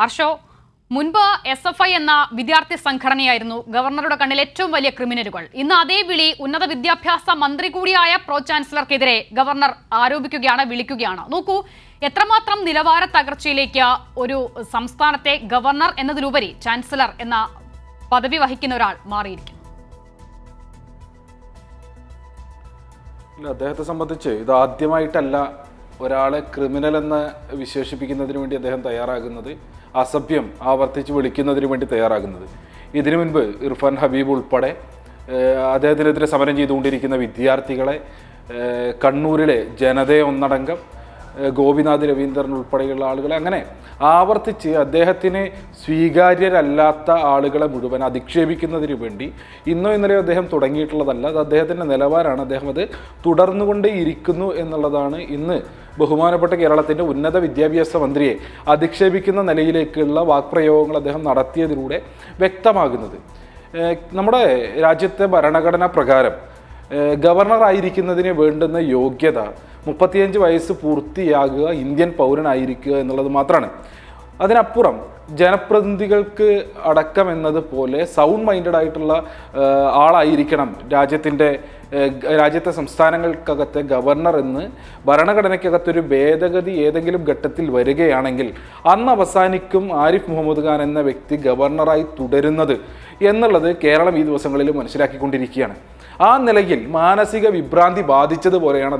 ആർഷോ, മുൻപ് SFI എന്ന വിദ്യാർത്ഥി സംഘടനയായിരുന്നു ഗവർണറുടെ കണ്ണിൽ ഏറ്റവും വലിയ ക്രിമിനലുകൾ. ഇന്ന് അതേ വിളി ഉന്നത വിദ്യാഭ്യാസ മന്ത്രി കൂടിയായ പ്രോ ചാൻസലർക്കെതിരെ ഗവർണർ ആരോപിക്കുകയാണ്, വിളിക്കുകയാണ്. നോക്കൂ, എത്രമാത്രം നിലവാര തകർച്ചയിലേക്ക് ഒരു സംസ്ഥാനത്തെ ഗവർണർ എന്നതിലുപരി ചാൻസലർ എന്ന പദവി വഹിക്കുന്ന ഒരാൾ മാറിയിരിക്കുന്നു. അദ്ദേഹത്തെ സംബന്ധിച്ച് ഇത് ആദ്യമായിട്ടല്ല ഒരാളെ ക്രിമിനൽ എന്ന് വിശേഷിപ്പിക്കുന്നതിന് വേണ്ടി അദ്ദേഹം തയ്യാറാകുന്നത്, അസഭ്യം ആവർത്തിച്ച് വിളിക്കുന്നതിന് വേണ്ടി തയ്യാറാകുന്നത്. ഇതിനു മുൻപ് ഇർഫാൻ ഹബീബ് ഉൾപ്പെടെ അദ്ദേഹത്തിനെതിരെ സമരം ചെയ്തുകൊണ്ടിരിക്കുന്ന വിദ്യാർത്ഥികളെ, കണ്ണൂരിലെ ജനതയെ ഒന്നടങ്കം, ഗോപിനാഥ് രവീന്ദ്രൻ ഉൾപ്പെടെയുള്ള ആളുകളെ അങ്ങനെ ആവർത്തിച്ച് അദ്ദേഹത്തിന് സ്വീകാര്യരല്ലാത്ത ആളുകളെ മുഴുവൻ അധിക്ഷേപിക്കുന്നതിന് വേണ്ടി ഇന്നോ ഇന്നലെയോ അദ്ദേഹം തുടങ്ങിയിട്ടുള്ളതല്ല. അത് അദ്ദേഹത്തിൻ്റെ നിലവാരമാണ്. അദ്ദേഹം അത് തുടർന്നുകൊണ്ടേയിരിക്കുന്നു എന്നുള്ളതാണ് ഇന്ന് ബഹുമാനപ്പെട്ട കേരളത്തിൻ്റെ ഉന്നത വിദ്യാഭ്യാസ മന്ത്രിയെ അധിക്ഷേപിക്കുന്ന നിലയിലേക്കുള്ള വാക്പ്രയോഗങ്ങൾ അദ്ദേഹം നടത്തിയതിലൂടെ വ്യക്തമാകുന്നത്. നമ്മുടെ രാജ്യത്തെ ഭരണഘടന പ്രകാരം ഗവർണറായിരിക്കുന്നതിന് വേണ്ടുന്ന യോഗ്യത 35 വയസ്സ് പൂർത്തിയാകുക, ഇന്ത്യൻ പൗരനായിരിക്കുക എന്നുള്ളത് മാത്രമാണ്. അതിനപ്പുറം ജനപ്രതിനിധികൾക്ക് അടക്കം എന്നതുപോലെ സൗണ്ട് മൈൻഡഡ് ആയിട്ടുള്ള ആളായിരിക്കണം രാജ്യത്തെ സംസ്ഥാനങ്ങൾക്കകത്തെ ഗവർണർ എന്ന് ഭരണഘടനയ്ക്കകത്തൊരു ഭേദഗതി ഏതെങ്കിലും ഘട്ടത്തിൽ വരികയാണെങ്കിൽ അന്ന് അവസാനിക്കും ആരിഫ് മുഹമ്മദ് ഖാൻ എന്ന വ്യക്തി ഗവർണറായി തുടരുന്നത് എന്നുള്ളത് കേരളം ഈ ദിവസങ്ങളിൽ മനസ്സിലാക്കിക്കൊണ്ടിരിക്കുകയാണ്. ആ നിലയിൽ മാനസിക വിഭ്രാന്തി ബാധിച്ചതുപോലെയാണ്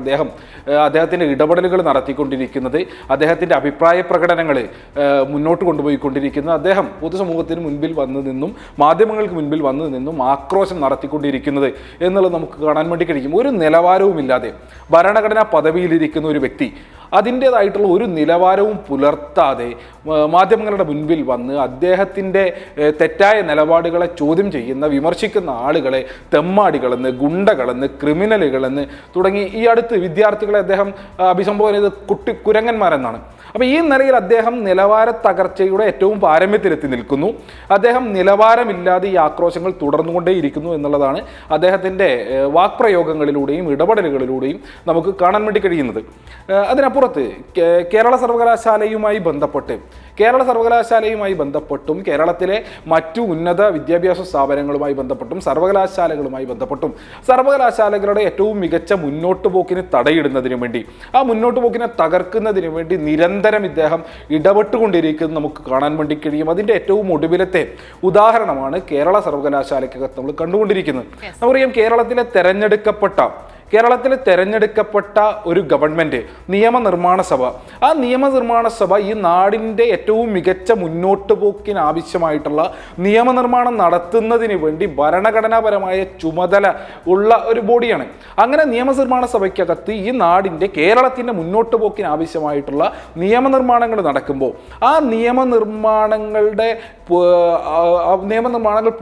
അദ്ദേഹത്തിൻ്റെ ഇടപെടലുകൾ നടത്തിക്കൊണ്ടിരിക്കുന്നത്, അദ്ദേഹത്തിൻ്റെ അഭിപ്രായ പ്രകടനങ്ങൾ മുന്നോട്ട് കൊണ്ടുപോയിക്കൊണ്ടിരിക്കുന്നത്. അദ്ദേഹം പൊതുസമൂഹത്തിന് മുൻപിൽ വന്നു നിന്നും മാധ്യമങ്ങൾക്ക് മുൻപിൽ വന്നു നിന്നും ആക്രോശം നടത്തിക്കൊണ്ടിരിക്കുന്നത് എന്നുള്ളത് നമുക്ക് കാണാൻ വേണ്ടി കഴിയും. ഒരു നിലവാരവുമില്ലാതെ ഭരണഘടനാ പദവിയിലിരിക്കുന്ന ഒരു വ്യക്തി അതിൻ്റേതായിട്ടുള്ള ഒരു നിലവാരവും പുലർത്താതെ മാധ്യമങ്ങളുടെ മുൻപിൽ വന്ന് അദ്ദേഹത്തിൻ്റെ തെറ്റായ നിലപാടുകളെ ചോദ്യം ചെയ്യുന്ന, വിമർശിക്കുന്ന ആളുകളെ തെമ്മാടികളെന്ന്, ഗുണ്ടകളെന്ന്, ക്രിമിനലുകളെന്ന് തുടങ്ങി ഈ അടുത്ത് വിദ്യാർത്ഥികളെ അദ്ദേഹം അഭിസംബോധന ചെയ്ത് കുരങ്ങന്മാരെന്നാണ്. അപ്പോൾ ഈ നിലയിൽ അദ്ദേഹം നിലവാര തകർച്ചയുടെ ഏറ്റവും പാരമ്യത്തിലെത്തി നിൽക്കുന്നു. അദ്ദേഹം നിലവാരമില്ലാതെ ഈ ആക്രോശങ്ങൾ തുടർന്നുകൊണ്ടേയിരിക്കുന്നു എന്നുള്ളതാണ് അദ്ദേഹത്തിൻ്റെ വാക്പ്രയോഗങ്ങളിലൂടെയും ഇടപെടലുകളിലൂടെയും നമുക്ക് കാണാൻ വേണ്ടി കഴിയുന്നത്. അതിനപ്പുറത്ത് കേരള സർവകലാശാലയുമായി ബന്ധപ്പെട്ടും കേരളത്തിലെ മറ്റു ഉന്നത വിദ്യാഭ്യാസ സ്ഥാപനങ്ങളുമായി ബന്ധപ്പെട്ടും സർവകലാശാലകളുമായി ബന്ധപ്പെട്ടും സർവകലാശാലകളുടെ ഏറ്റവും മികച്ച മുന്നോട്ട് പോക്കിന് തടയിടുന്നതിന് വേണ്ടി, ആ മുന്നോട്ട് പോക്കിനെ തകർക്കുന്നതിന് വേണ്ടി നിരന്തരം ഇദ്ദേഹം ഇടപെട്ടുകൊണ്ടിരിക്കുന്നത് നമുക്ക് കാണാൻ വേണ്ടി കഴിയും. അതിൻ്റെ ഏറ്റവും ഒടുവിലത്തെ ഉദാഹരണമാണ് കേരള സർവകലാശാലയ്ക്കകത്ത് നമ്മൾ കണ്ടുകൊണ്ടിരിക്കുന്നത്. നമുക്കറിയാം, കേരളത്തിലെ തെരഞ്ഞെടുക്കപ്പെട്ട ഒരു ഗവൺമെൻറ്, നിയമനിർമ്മാണ സഭ, ആ നിയമനിർമ്മാണ സഭ ഈ നാടിൻ്റെ ഏറ്റവും മികച്ച മുന്നോട്ട് പോക്കിന് ആവശ്യമായിട്ടുള്ള നിയമനിർമ്മാണം നടത്തുന്നതിന് വേണ്ടി ഭരണഘടനാപരമായ ചുമതല ഉള്ള ഒരു ബോഡിയാണ്. അങ്ങനെ നിയമനിർമ്മാണ സഭയ്ക്കകത്ത് ഈ നാടിൻ്റെ കേരളത്തിൻ്റെ മുന്നോട്ട് പോക്കിന് ആവശ്യമായിട്ടുള്ള നിയമനിർമ്മാണങ്ങൾ നടക്കുമ്പോൾ ആ നിയമനിർമ്മാണങ്ങൾ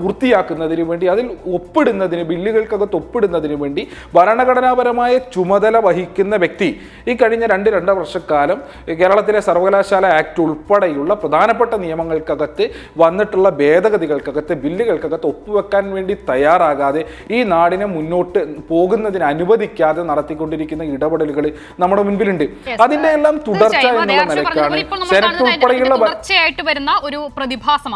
പൂർത്തിയാക്കുന്നതിന് വേണ്ടി, അതിൽ ബില്ലുകൾക്കകത്ത് ഒപ്പിടുന്നതിന് വേണ്ടി ഭരണഘടനാപരമായ ചുമതല വഹിക്കുന്ന വ്യക്തി ഈ കഴിഞ്ഞ 2 വർഷക്കാലം കേരളത്തിലെ സർവകലാശാല ആക്ട് ഉൾപ്പെടെയുള്ള പ്രധാനപ്പെട്ട നിയമങ്ങൾക്കകത്ത് വന്നിട്ടുള്ള ഭേദഗതികൾക്കകത്ത്, ബില്ലുകൾക്കകത്ത് ഒപ്പുവെക്കാൻ വേണ്ടി തയ്യാറാകാതെ ഈ നാടിനെ മുന്നോട്ട് പോകുന്നതിന് അനുവദിക്കാതെ നടത്തിക്കൊണ്ടിരിക്കുന്ന ഇടപെടലുകൾ നമ്മുടെ മുൻപിലുണ്ട്. അതിന്റെ എല്ലാം തുടർച്ച എന്നുള്ള നിലയ്ക്കാണ് സെനറ്റ് ഉൾപ്പെടെയുള്ള വരുന്ന ഒരു പ്രതിഭാസമാണ്.